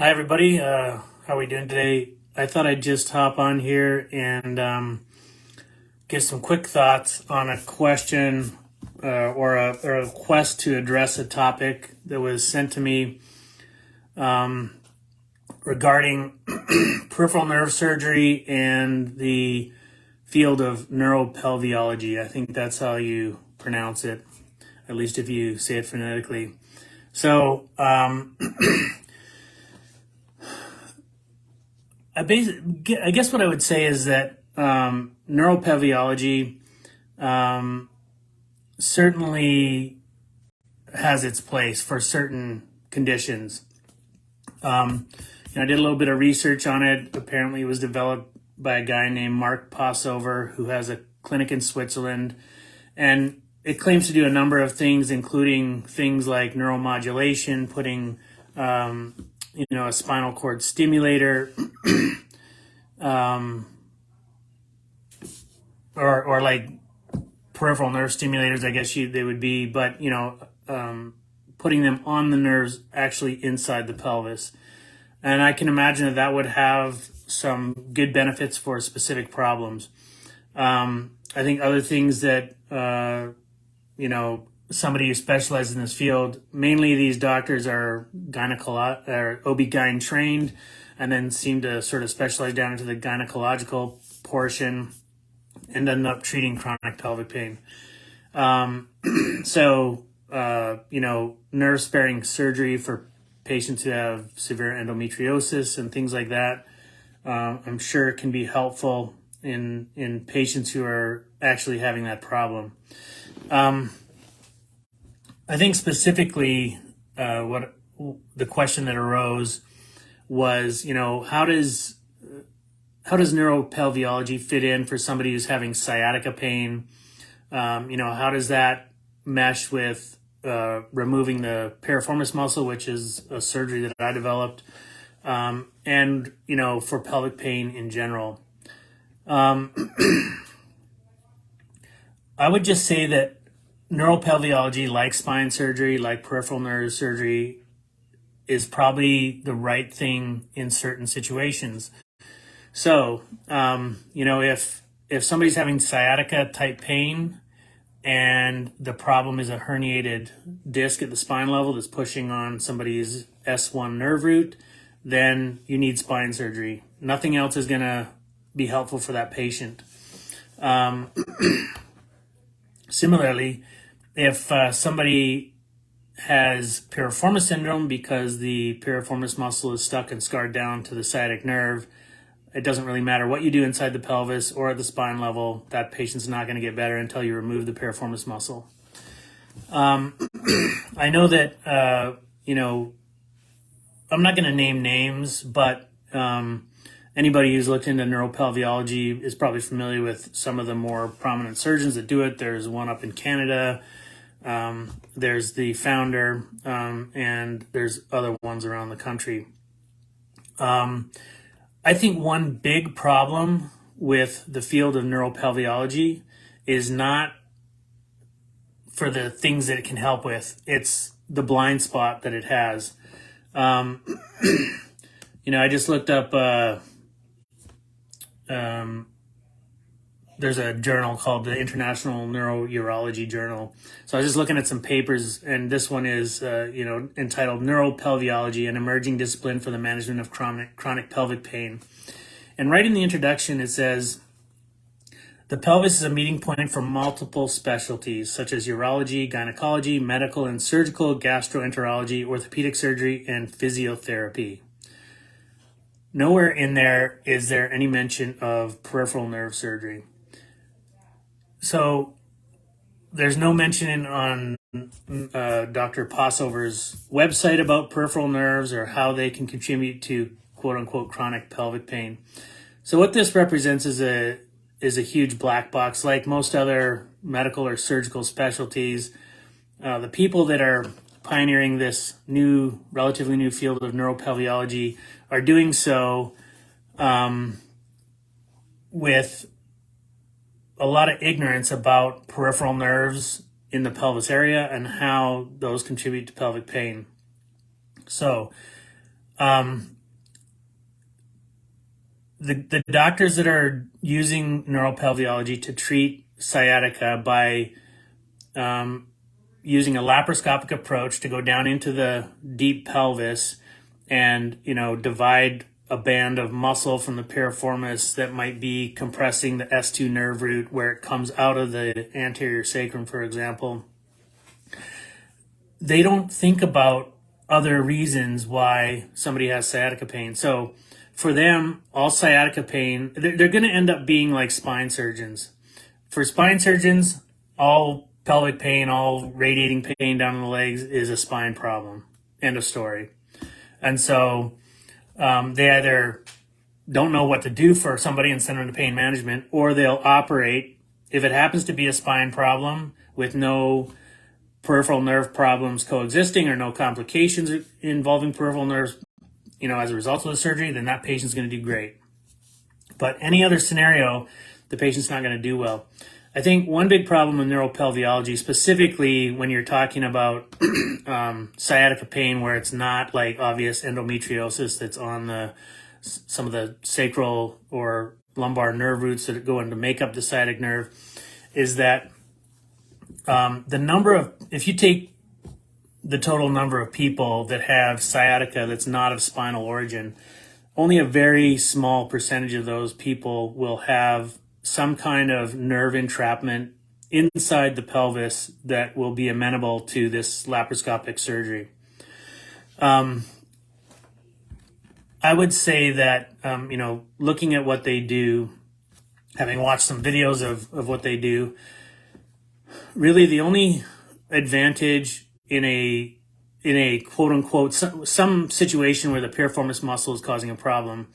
Hi, everybody. How are we doing today? I thought I'd just hop on here and give some quick thoughts on a question or a request to address a topic that was sent to me regarding peripheral nerve surgery and the field of neuropelveology. I think that's how you pronounce it, at least if you say it phonetically. So, I guess what I would say is that neuropelveology certainly has its place for certain conditions. I did a little bit of research on it. Apparently, it was developed by a guy named Mark Passover, who has a clinic in Switzerland, and it claims to do a number of things, including things like neuromodulation, putting a spinal cord stimulator, or like peripheral nerve stimulators, I guess they would be, but putting them on the nerves actually inside the pelvis. And I can imagine that would have some good benefits for specific problems. I think other things that, somebody who specializes in this field, mainly these doctors are OB-GYN trained, and then seem to sort of specialize down into the gynecological portion and end up treating chronic pelvic pain. Nerve sparing surgery for patients who have severe endometriosis and things like that, I'm sure can be helpful in patients who are actually having that problem. I think specifically what the question that arose was, how does neuropelveology fit in for somebody who's having sciatica pain? How does that mesh with removing the piriformis muscle, which is a surgery that I developed, and for pelvic pain in general? I would just say that neuropelveology, like spine surgery, like peripheral nerve surgery, is probably the right thing in certain situations. So, if somebody's having sciatica type pain and the problem is a herniated disc at the spine level that's pushing on somebody's S1 nerve root, then you need spine surgery. Nothing else is going to be helpful for that patient. Similarly, if somebody has piriformis syndrome because the piriformis muscle is stuck and scarred down to the sciatic nerve, it doesn't really matter what you do inside the pelvis or at the spine level, that patient's not going to get better until you remove the piriformis muscle. I know that, I'm not going to name names, but anybody who's looked into neuropelveology is probably familiar with some of the more prominent surgeons that do it. There's one up in Canada. There's the founder, and there's other ones around the country. I think one big problem with the field of neuropelveology is not for the things that it can help with. It's the blind spot that it has. I just looked up, there's a journal called the International Neurourology Journal. So I was just looking at some papers, and this one is, entitled Neuropelveology, an Emerging Discipline for the Management of Chronic Pelvic Pain. And right in the introduction, it says, the pelvis is a meeting point for multiple specialties, such as urology, gynecology, medical and surgical, gastroenterology, orthopedic surgery, and physiotherapy. Nowhere in there is there any mention of peripheral nerve surgery. So there's no mention on Dr. Passover's website about peripheral nerves or how they can contribute to quote unquote chronic pelvic pain. So what this represents is a huge black box. Like most other medical or surgical specialties, the people that are pioneering this relatively new field of neuropelveology are doing so with a lot of ignorance about peripheral nerves in the pelvis area and how those contribute to pelvic pain. So The doctors that are using neuropelveology to treat sciatica by using a laparoscopic approach to go down into the deep pelvis and, divide a band of muscle from the piriformis that might be compressing the S2 nerve root where it comes out of the anterior sacrum, for example. They don't think about other reasons why somebody has sciatica pain. So for them, all sciatica pain, they're going to end up being like spine surgeons. For spine surgeons, all pelvic pain, all radiating pain down in the legs is a spine problem. End of story. And so they either don't know what to do for somebody and send them to pain management, or they'll operate if it happens to be a spine problem with no peripheral nerve problems coexisting or no complications involving peripheral nerves, as a result of the surgery, then that patient's going to do great. But any other scenario, the patient's not going to do well. I think one big problem with neuropelveology, specifically when you're talking about sciatica pain where it's not like obvious endometriosis that's on some of the sacral or lumbar nerve roots that go in to make up the sciatic nerve, is that if you take the total number of people that have sciatica that's not of spinal origin, only a very small percentage of those people will have some kind of nerve entrapment inside the pelvis that will be amenable to this laparoscopic surgery. I would say that, looking at what they do, having watched some videos of what they do, really the only advantage in a quote unquote some situation where the piriformis muscle is causing a problem,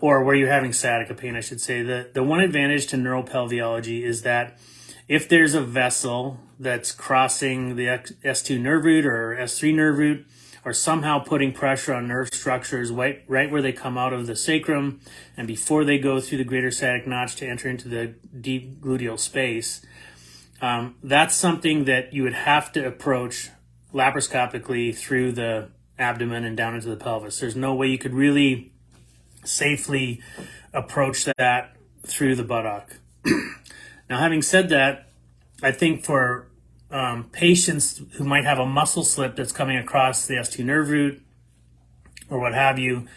or where you're having sciatica pain, I should say, the one advantage to neuropelveology is that if there's a vessel that's crossing the S2 nerve root or S3 nerve root, or somehow putting pressure on nerve structures right where they come out of the sacrum and before they go through the greater sciatic notch to enter into the deep gluteal space, that's something that you would have to approach laparoscopically through the abdomen and down into the pelvis. There's no way you could really safely approach that through the buttock. Now, having said that, I think for patients who might have a muscle slip that's coming across the S2 nerve root or what have you,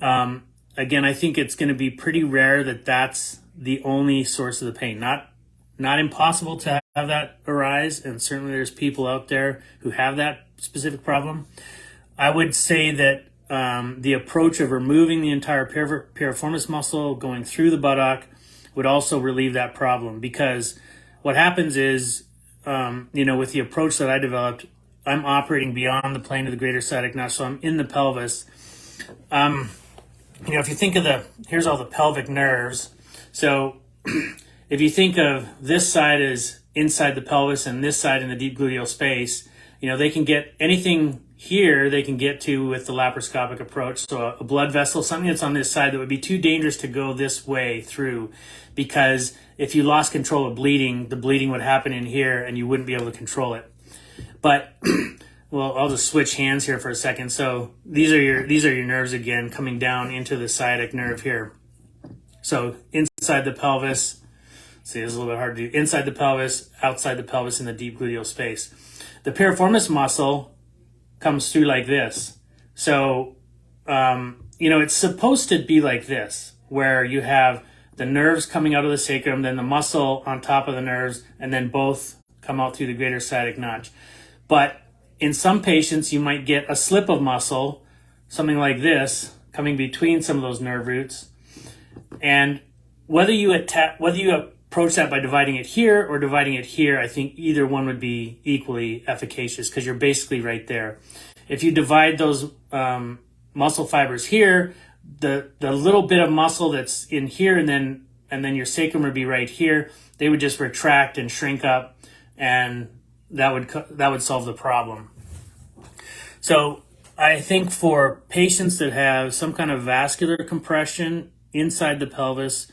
again, I think it's going to be pretty rare that that's the only source of the pain. Not impossible to have that arise, and certainly there's people out there who have that specific problem. I would say that the approach of removing the entire piriformis muscle going through the buttock would also relieve that problem, because what happens is, with the approach that I developed, I'm operating beyond the plane of the greater sciatic notch, so I'm in the pelvis. If you think of here's all the pelvic nerves. So if you think of this side as inside the pelvis and this side in the deep gluteal space, they can get anything here they can get to with the laparoscopic approach. So a blood vessel, something that's on this side that would be too dangerous to go this way through, because if you lost control of bleeding, the bleeding would happen in here and you wouldn't be able to control it. But well, I'll just switch hands here for a second. So these are your nerves again coming down into the sciatic nerve here. So inside the pelvis, see, this is a little bit hard to do. Inside the pelvis, outside the pelvis in the deep gluteal space. The piriformis muscle comes through like this. So, it's supposed to be like this, where you have the nerves coming out of the sacrum, then the muscle on top of the nerves, and then both come out through the greater sciatic notch. But in some patients, you might get a slip of muscle, something like this, coming between some of those nerve roots. And whether you approach that by dividing it here or dividing it here, I think either one would be equally efficacious, because you're basically right there. If you divide those muscle fibers here, the little bit of muscle that's in here, and then your sacrum would be right here, they would just retract and shrink up, and that would solve the problem. So I think for patients that have some kind of vascular compression inside the pelvis,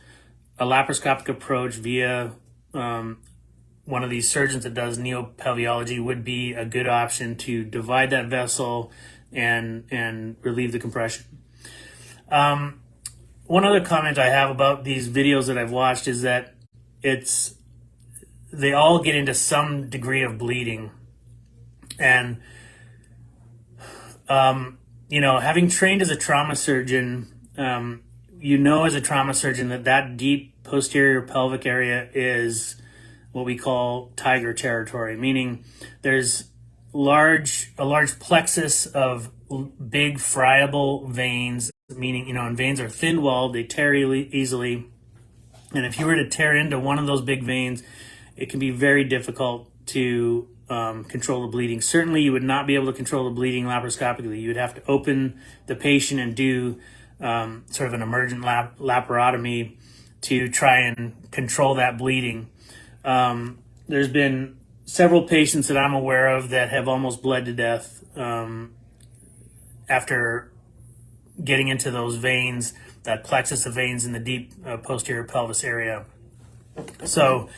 a laparoscopic approach via one of these surgeons that does neuropelveology would be a good option to divide that vessel, and relieve the compression. One other comment I have about these videos that I've watched is that they all get into some degree of bleeding. And, having trained as a trauma surgeon, as a trauma surgeon that deep posterior pelvic area is what we call tiger territory, meaning there's a large plexus of big friable veins, meaning, and veins are thin-walled, they tear easily. And if you were to tear into one of those big veins, it can be very difficult to control the bleeding. Certainly, you would not be able to control the bleeding laparoscopically. You would have to open the patient and do sort of an emergent laparotomy to try and control that bleeding. There's been several patients that I'm aware of that have almost bled to death after getting into those veins, that plexus of veins in the deep posterior pelvis area. So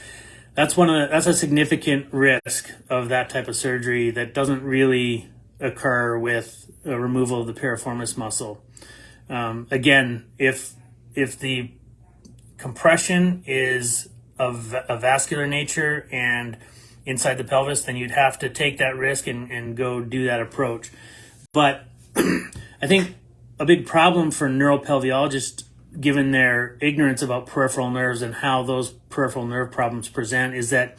that's a significant risk of that type of surgery that doesn't really occur with a removal of the piriformis muscle. Again, if the compression is of a vascular nature and inside the pelvis, then you'd have to take that risk and go do that approach. But I think a big problem for neuropelviologists, given their ignorance about peripheral nerves and how those peripheral nerve problems present, is that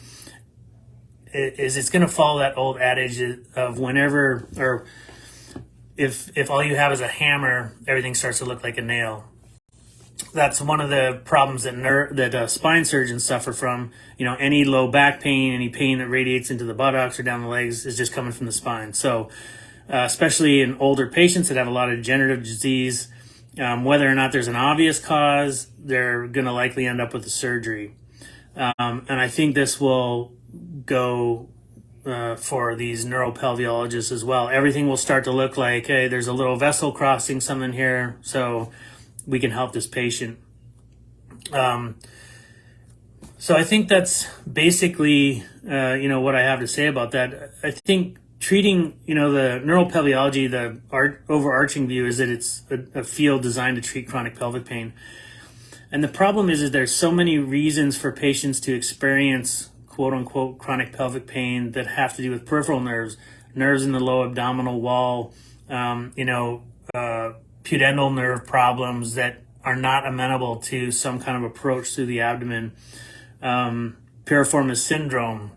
it's going to follow that old adage of whenever, or if all you have is a hammer, everything starts to look like a nail. That's one of the problems that spine surgeons suffer from. Any low back pain, any pain that radiates into the buttocks or down the legs is just coming from the spine. So especially in older patients that have a lot of degenerative disease, whether or not there's an obvious cause, they're going to likely end up with a surgery. And I think this will go for these neuropelviologists as well. Everything will start to look like, hey, there's a little vessel crossing something here, so we can help this patient. So I think that's basically, what I have to say about that. I think treating, the neuropelviology, the overarching view is that it's a field designed to treat chronic pelvic pain. And the problem is there's so many reasons for patients to experience quote unquote chronic pelvic pain that have to do with peripheral nerves in the low abdominal wall, pudendal nerve problems that are not amenable to some kind of approach through the abdomen, piriformis syndrome,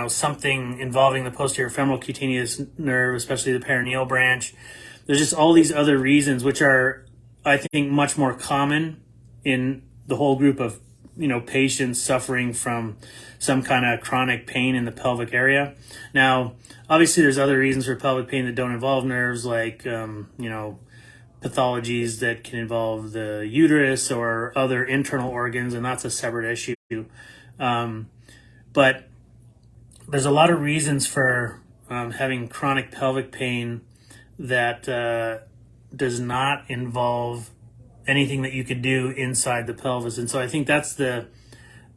something involving the posterior femoral cutaneous nerve, especially the perineal branch. There's just all these other reasons, which are, I think, much more common in the whole group of, patients suffering from some kind of chronic pain in the pelvic area. Now, obviously, there's other reasons for pelvic pain that don't involve nerves, like, pathologies that can involve the uterus or other internal organs, and that's a separate issue. But there's a lot of reasons for having chronic pelvic pain that does not involve anything that you could do inside the pelvis. And so I think that's the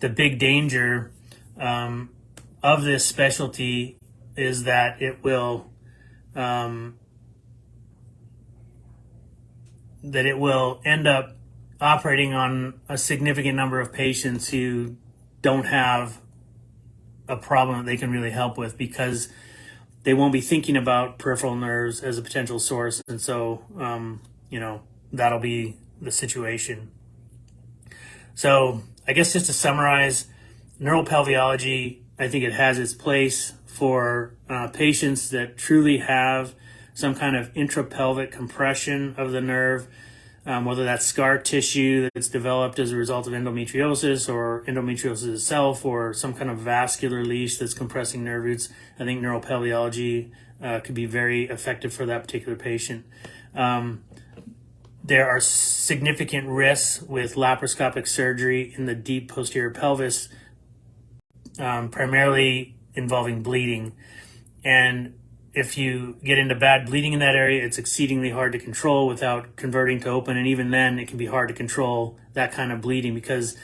big danger of this specialty, is that it will end up operating on a significant number of patients who don't have a problem that they can really help with, because they won't be thinking about peripheral nerves as a potential source. And so, that'll be the situation. So I guess just to summarize, neuropelviology, I think it has its place for patients that truly have some kind of intrapelvic compression of the nerve, whether that's scar tissue that's developed as a result of endometriosis or endometriosis itself, or some kind of vascular leash that's compressing nerve roots. I think neuropelviology could be very effective for that particular patient. There are significant risks with laparoscopic surgery in the deep posterior pelvis, primarily involving bleeding. And if you get into bad bleeding in that area, it's exceedingly hard to control without converting to open. And even then, it can be hard to control that kind of bleeding, because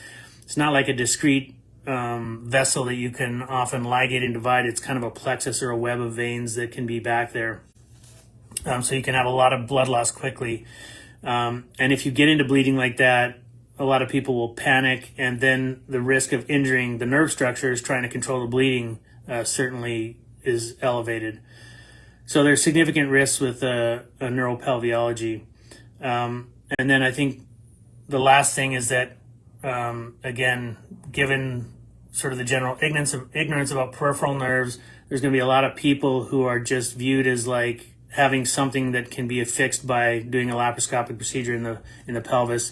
it's not like a discrete vessel that you can often ligate and divide. It's kind of a plexus or a web of veins that can be back there. So you can have a lot of blood loss quickly. And if you get into bleeding like that, a lot of people will panic, and then the risk of injuring the nerve structures trying to control the bleeding certainly is elevated. So there's significant risks with a neuropelveology. And then I think the last thing is that, again, given sort of the general ignorance about peripheral nerves, there's going to be a lot of people who are just viewed as like having something that can be fixed by doing a laparoscopic procedure in the pelvis,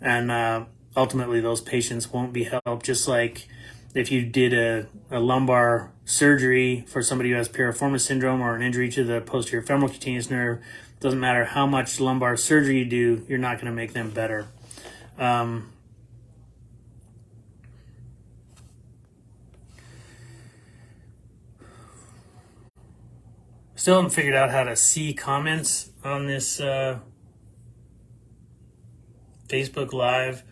and ultimately those patients won't be helped. Just like if you did a lumbar surgery for somebody who has piriformis syndrome or an injury to the posterior femoral cutaneous nerve, doesn't matter how much lumbar surgery you do, you're not going to make them better. Still haven't figured out how to see comments on this Facebook Live.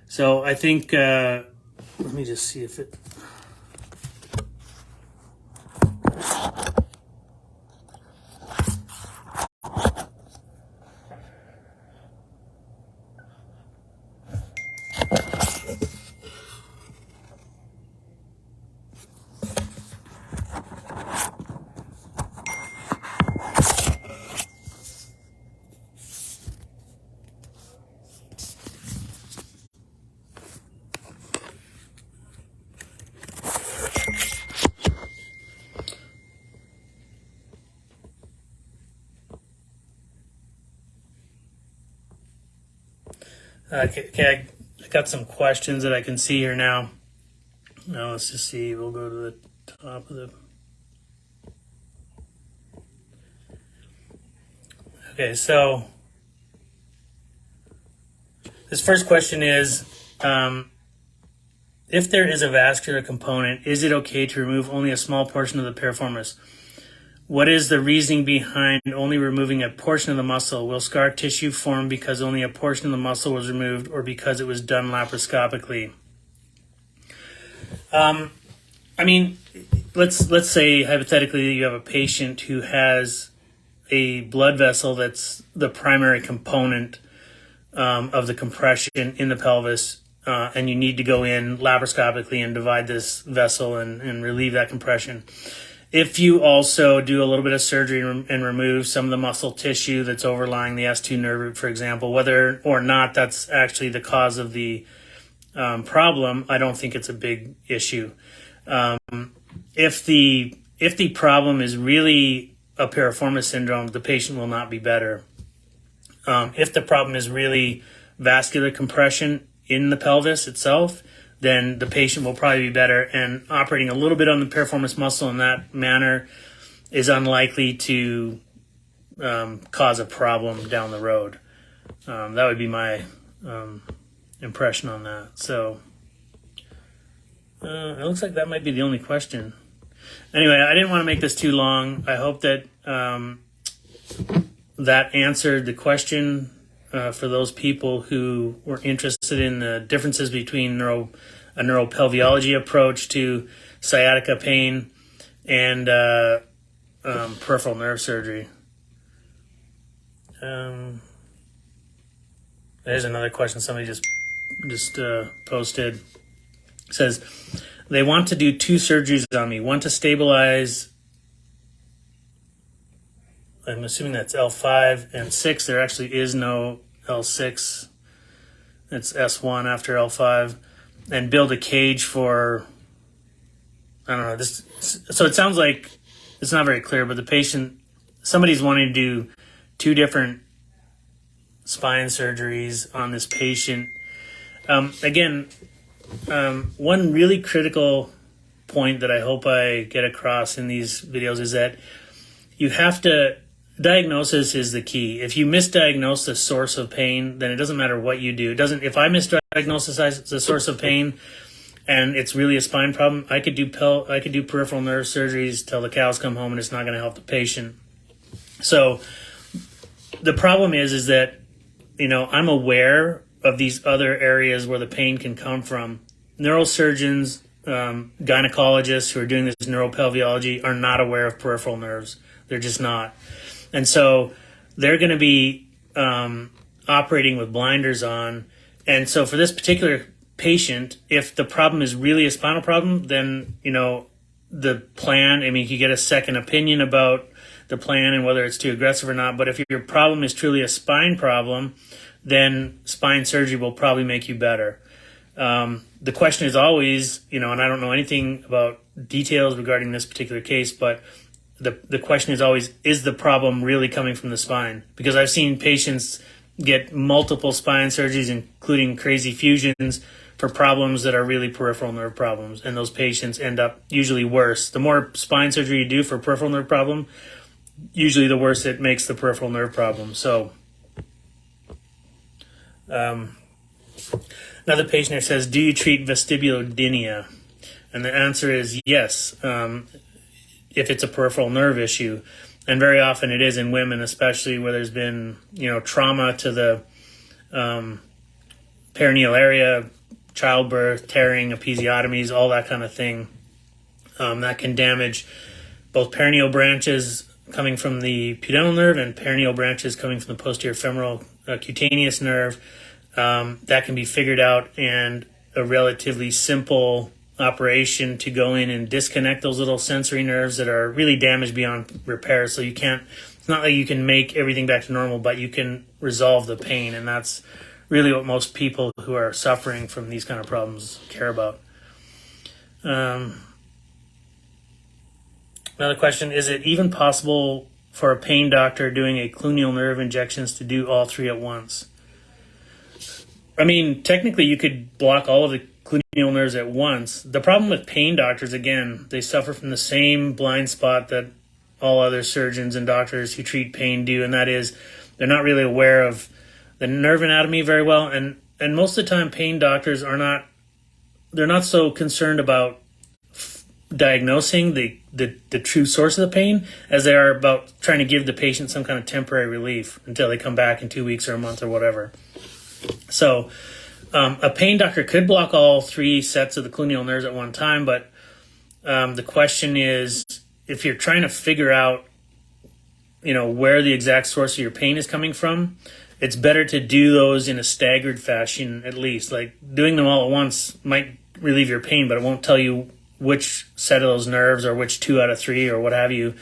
So I think, let me just see if it... Okay, I got some questions that I can see here now. Now let's just see. We'll go to the top of the... Okay, so this first question is, if there is a vascular component, is it okay to remove only a small portion of the piriformis? What is the reasoning behind only removing a portion of the muscle? Will scar tissue form because only a portion of the muscle was removed, or because it was done laparoscopically? I mean, let's say hypothetically you have a patient who has a blood vessel that's the primary component of the compression in the pelvis, and you need to go in laparoscopically and divide this vessel and relieve that compression. If you also do a little bit of surgery and remove some of the muscle tissue that's overlying the S2 nerve root, for example, whether or not that's actually the cause of the problem, I don't think it's a big issue. If the problem is really a piriformis syndrome, the patient will not be better. If the problem is really vascular compression in the pelvis itself, then the patient will probably be better, and operating a little bit on the piriformis muscle in that manner is unlikely to cause a problem down the road. That would be my impression on that. So it looks like that might be the only question. Anyway, I didn't want to make this too long. I hope that that answered the question for those people who were interested in the differences between a neuropelveology approach to sciatica pain and peripheral nerve surgery. There's another question somebody just posted. It says, they want to do 2 surgeries on me, one to stabilize, I'm assuming that's L5 and 6. There actually is no L6. It's S1 after L5. And build a cage for, I don't know, this. So it sounds like it's not very clear, but the patient, somebody's wanting to do 2 different spine surgeries on this patient. Again, one really critical point that I hope I get across in these videos is that you have to, diagnosis is the key. If you misdiagnose the source of pain, then it doesn't matter what you do. It doesn't, if I misdiagnose the source of pain and it's really a spine problem, I could do peripheral nerve surgeries till the cows come home and it's not going to help the patient. So the problem is that, you know, I'm aware of these other areas where the pain can come from. neurosurgeons, gynecologists who are doing this neuropelveology are not aware of peripheral nerves. They're just not. And so they're going to be operating with blinders on. And so for this particular patient, if the problem is really a spinal problem, then, the plan, you get a second opinion about the plan and whether it's too aggressive or not. But if your problem is truly a spine problem, then spine surgery will probably make you better. The question is always, and I don't know anything about details regarding this particular case, but the question is always, is the problem really coming from the spine? Because I've seen patients get multiple spine surgeries, including crazy fusions, for problems that are really peripheral nerve problems, and those patients end up usually worse. The more spine surgery you do for a peripheral nerve problem, usually the worse it makes the peripheral nerve problem. So another patient here says, do you treat vestibulodynia? And the answer is yes, if it's a peripheral nerve issue. And very often it is in women, especially where there's been, trauma to the perineal area, childbirth, tearing, episiotomies, all that kind of thing. That can damage both perineal branches coming from the pudendal nerve and perineal branches coming from the posterior femoral cutaneous nerve. That can be figured out, and a relatively simple operation to go in and disconnect those little sensory nerves that are really damaged beyond repair. So it's not like you can make everything back to normal, but you can resolve the pain, and that's really what most people who are suffering from these kind of problems care about. Another question, is it even possible for a pain doctor doing a cluneal nerve injections to do all three at once? Technically you could block all of the cluneal nerves at once. The problem with pain doctors, again, they suffer from the same blind spot that all other surgeons and doctors who treat pain do, and that is they're not really aware of the nerve anatomy very well, and most of the time pain doctors they're not so concerned about diagnosing the true source of the pain as they are about trying to give the patient some kind of temporary relief until they come back in 2 weeks or a month or whatever. So a pain doctor could block all three sets of the cluneal nerves at one time, but the question is, if you're trying to figure out where the exact source of your pain is coming from, it's better to do those in a staggered fashion at least. Like doing them all at once might relieve your pain, but it won't tell you which set of those nerves or which 2 out of 3 or what have you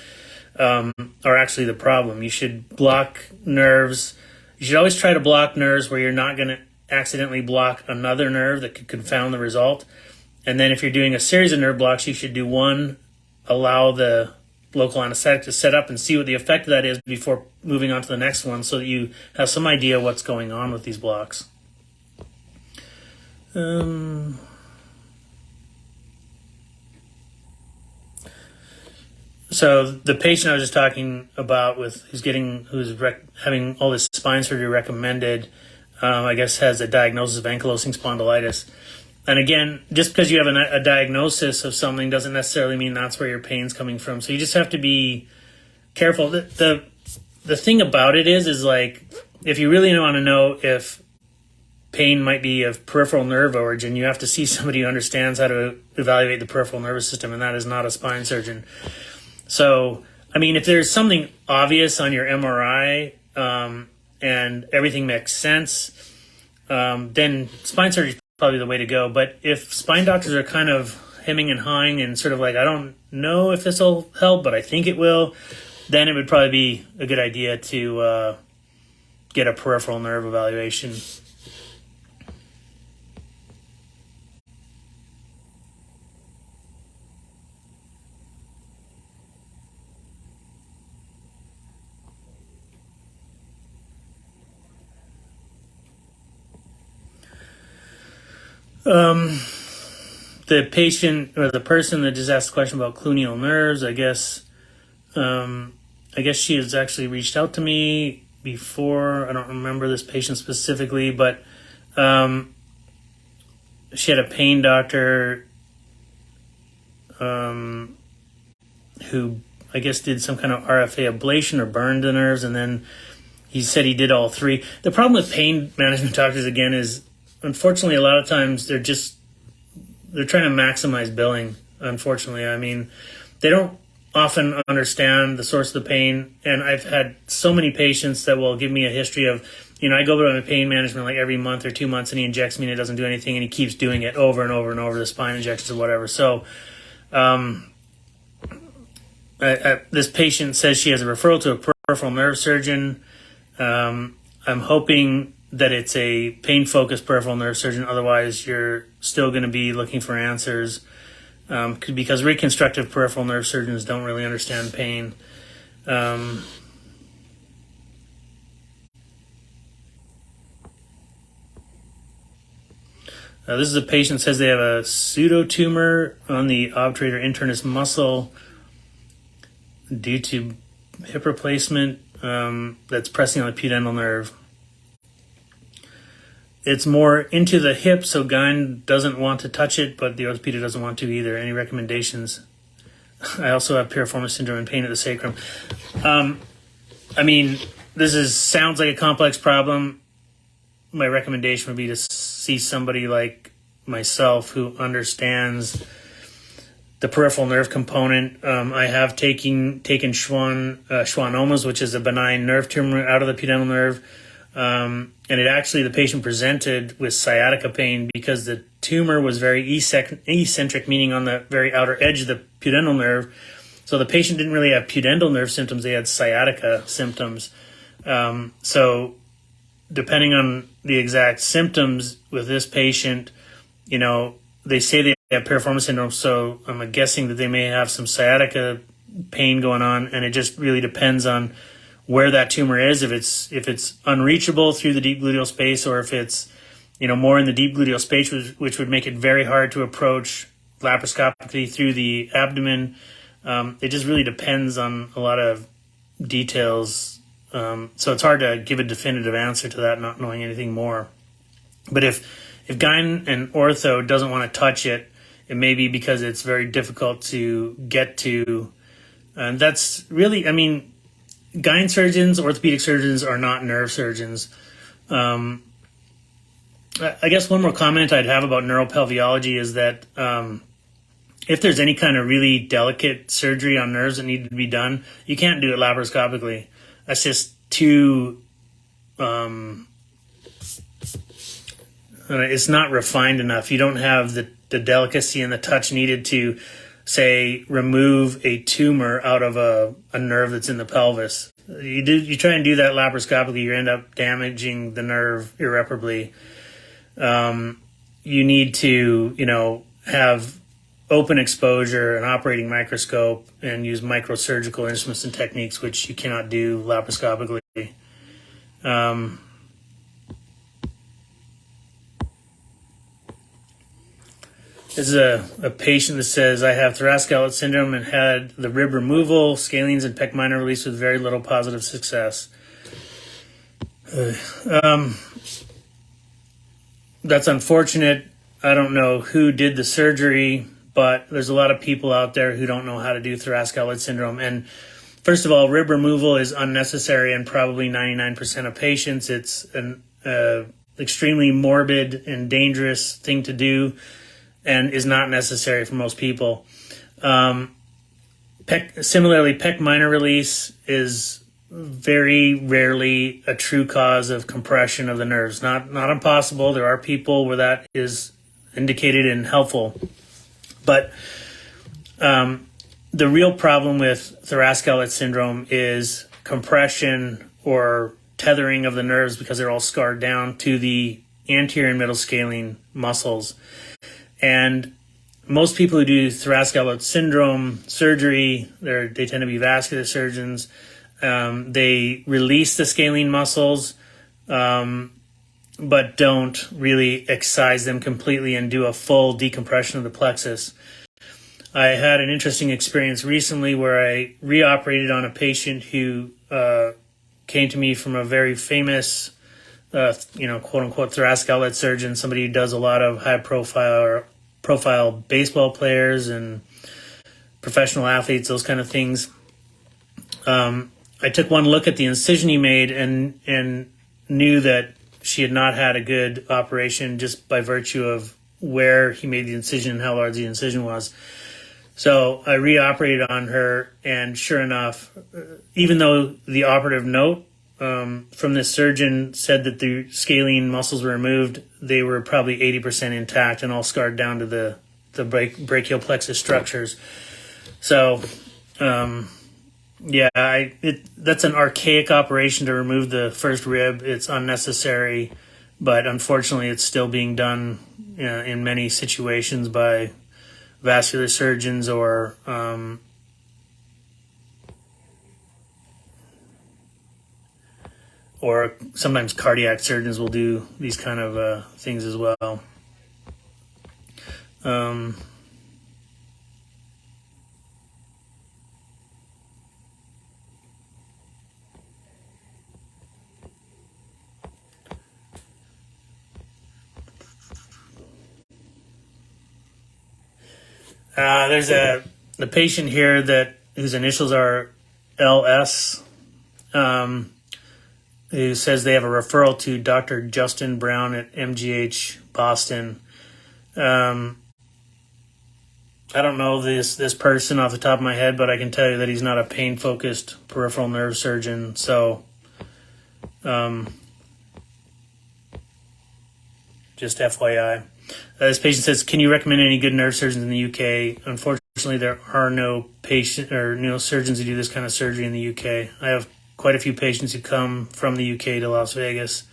are actually the problem. You should block nerves. You should always try to block nerves where you're not going to accidentally block another nerve that could confound the result. And then if you're doing a series of nerve blocks, you should do one, allow the local anesthetic to set up and see what the effect of that is before moving on to the next one, so that you have some idea what's going on with these blocks. So the patient I was just talking about who's having all this spine surgery recommended, I guess has a diagnosis of ankylosing spondylitis. And again, just because you have a diagnosis of something doesn't necessarily mean that's where your pain's coming from. So you just have to be careful. The thing about it is like, if you really want to know if pain might be of peripheral nerve origin, you have to see somebody who understands how to evaluate the peripheral nervous system, and that is not a spine surgeon. So, if there's something obvious on your MRI and everything makes sense, then spine surgery is probably the way to go. But if spine doctors are kind of hemming and hawing and sort of like, I don't know if this will help, but I think it will, then it would probably be a good idea to get a peripheral nerve evaluation. The patient or the person that just asked the question about cluneal nerves, I guess she has actually reached out to me before. I don't remember this patient specifically, but she had a pain doctor who I guess did some kind of RFA ablation or burned the nerves, and then he said he did all three. The problem with pain management doctors, again, is unfortunately a lot of times they're trying to maximize billing. Unfortunately, I mean, they don't often understand the source of the pain, and I've had so many patients that will give me a history of, I go to my pain management like every month or 2 months, and he injects me and it doesn't do anything, and he keeps doing it over and over and over, the spine injections or whatever. So this patient says she has a referral to a peripheral nerve surgeon. I'm hoping that it's a pain-focused peripheral nerve surgeon. Otherwise, you're still going to be looking for answers because reconstructive peripheral nerve surgeons don't really understand pain. This is a patient that says they have a pseudotumor on the obturator internus muscle due to hip replacement that's pressing on the pudendal nerve. It's more into the hip, so Gyn doesn't want to touch it, but the orthopedic doesn't want to either. Any recommendations? I also have piriformis syndrome and pain at the sacrum. I mean, this sounds like a complex problem. My recommendation would be to see somebody like myself who understands the peripheral nerve component. I have taken schwannomas, which is a benign nerve tumor, out of the pudendal nerve. And the patient presented with sciatica pain because the tumor was very eccentric, meaning on the very outer edge of the pudendal nerve. So the patient didn't really have pudendal nerve symptoms, they had sciatica symptoms. So depending on the exact symptoms with this patient, they say they have piriformis syndrome, so I'm guessing that they may have some sciatica pain going on, and it just really depends on where that tumor is, if it's unreachable through the deep gluteal space, or if it's more in the deep gluteal space, which would make it very hard to approach laparoscopically through the abdomen. It just really depends on a lot of details, so it's hard to give a definitive answer to that, not knowing anything more. But if Gyn and ortho doesn't want to touch it, it may be because it's very difficult to get to, and that's really, Gyn surgeons, orthopedic surgeons are not nerve surgeons. I guess one more comment I'd have about neuropelveology is that if there's any kind of really delicate surgery on nerves that need to be done, you can't do it laparoscopically. That's just too, it's not refined enough. You don't have the delicacy and the touch needed to, say, remove a tumor out of a nerve that's in the pelvis. You try and do that laparoscopically, you end up damaging the nerve irreparably. You need to, have open exposure, an operating microscope, and use microsurgical instruments and techniques, which you cannot do laparoscopically. This is a patient that says, I have thoracic outlet syndrome and had the rib removal, scalenes, and pec minor release with very little positive success. That's unfortunate. I don't know who did the surgery, but there's a lot of people out there who don't know how to do thoracic outlet syndrome. And first of all, rib removal is unnecessary in probably 99% of patients. It's an extremely morbid and dangerous thing to do, and is not necessary for most people. Similarly, pec minor release is very rarely a true cause of compression of the nerves. Not impossible. There are people where that is indicated and helpful. But the real problem with thoracic outlet syndrome is compression or tethering of the nerves, because they're all scarred down to the anterior and middle scalene muscles. And most people who do thoracic outlet syndrome surgery, they tend to be vascular surgeons. They release the scalene muscles, but don't really excise them completely and do a full decompression of the plexus. I had an interesting experience recently where I reoperated on a patient who came to me from a very famous, quote unquote thoracic outlet surgeon, somebody who does a lot of high profile baseball players and professional athletes, those kind of things. I took one look at the incision he made and knew that she had not had a good operation just by virtue of where he made the incision and how large the incision was. So I reoperated on her, and sure enough, even though the operative note from this surgeon said that the scalene muscles were removed, they were probably 80% intact and all scarred down to the brachial plexus structures. So, that's an archaic operation to remove the first rib. It's unnecessary, but unfortunately it's still being done in many situations by vascular surgeons or sometimes cardiac surgeons will do these kind of things as well. There's a patient here whose initials are LS, who says they have a referral to Dr. Justin Brown at MGH Boston. I don't know this person off the top of my head, but I can tell you that he's not a pain-focused peripheral nerve surgeon. So, just FYI. This patient says, "Can you recommend any good nerve surgeons in the UK?" Unfortunately, there are no surgeons who do this kind of surgery in the UK. I have quite a few patients who come from the UK to Las Vegas.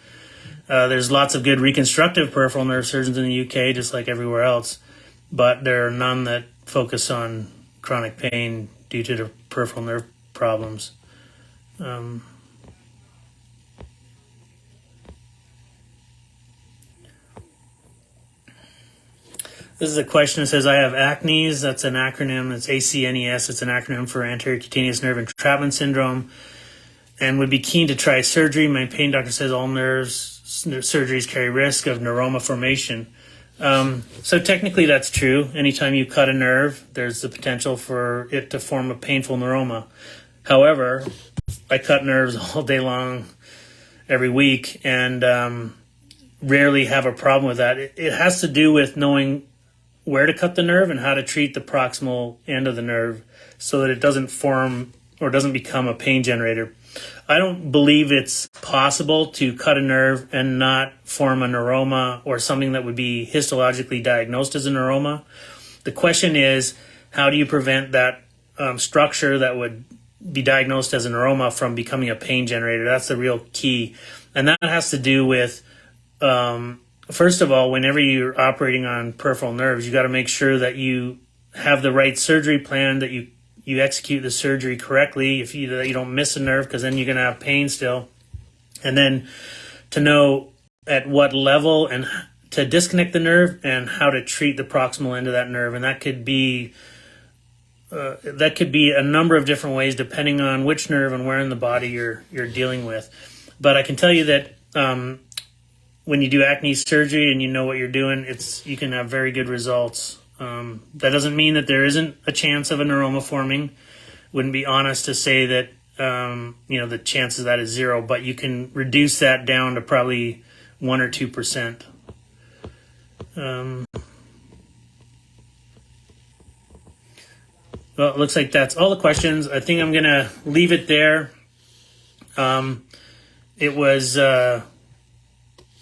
There's lots of good reconstructive peripheral nerve surgeons in the UK, just like everywhere else, but there are none that focus on chronic pain due to the peripheral nerve problems. This is a question that says, "I have ACNES." That's an acronym. It's ACNES. It's an acronym for anterior cutaneous nerve entrapment syndrome, and would be keen to try surgery. My pain doctor says all surgeries carry risk of neuroma formation. So technically that's true. Anytime you cut a nerve, there's the potential for it to form a painful neuroma. However, I cut nerves all day long, every week, and rarely have a problem with that. It has to do with knowing where to cut the nerve and how to treat the proximal end of the nerve so that it doesn't form or doesn't become a pain generator. I don't believe it's possible to cut a nerve and not form a neuroma or something that would be histologically diagnosed as a neuroma. The question is, how do you prevent that structure that would be diagnosed as a neuroma from becoming a pain generator? That's the real key. And that has to do with first of all, whenever you're operating on peripheral nerves, you got to make sure that you have the right surgery plan, that you execute the surgery correctly, that you don't miss a nerve, because then you're going to have pain still. And then to know at what level and to disconnect the nerve and how to treat the proximal end of that nerve. And that could be a number of different ways depending on which nerve and where in the body you're dealing with. But I can tell you that when you do acne surgery and you know what you're doing, you can have very good results. That doesn't mean that there isn't a chance of a neuroma forming. Wouldn't be honest to say that the chances of that is zero, but you can reduce that down to probably 1 or 2%. Well, it looks like that's all the questions. I think I'm going to leave it there. It was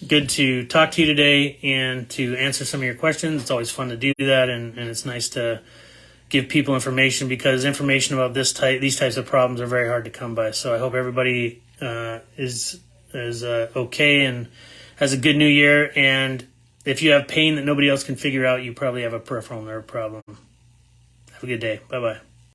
good to talk to you today and to answer some of your questions. It's always fun to do that, and it's nice to give people information, because information about these types of problems are very hard to come by. So I hope everybody is okay and has a good new year. And if you have pain that nobody else can figure out, you probably have a peripheral nerve problem. Have a good day. Bye-bye.